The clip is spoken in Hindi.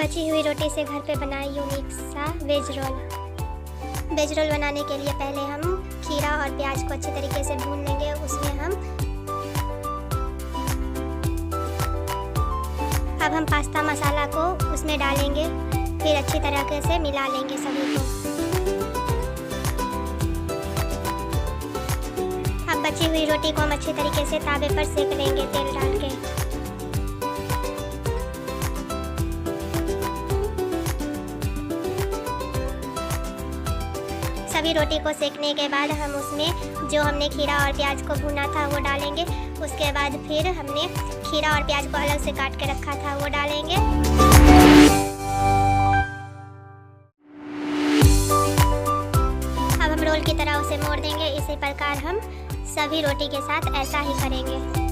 बची हुई रोटी से घर पे बनाए यूनिक सा वेज रोल। वेज रोल बनाने के लिए पहले हम खीरा और प्याज को अच्छे तरीके से भून लेंगे। उसमें अब हम पास्ता मसाला को उसमें डालेंगे, फिर अच्छी तरीके से मिला लेंगे सभी को। अब बची हुई रोटी को हम अच्छे तरीके से तावे पर सेक लेंगे तेल डाल के। सभी रोटी को सेकने के बाद हम उसमें जो हमने खीरा और प्याज को भुना था वो डालेंगे। उसके बाद फिर हमने खीरा और प्याज को अलग से काट के रखा था वो डालेंगे। अब हम रोल की तरह उसे मोड़ देंगे। इसी प्रकार हम सभी रोटी के साथ ऐसा ही करेंगे।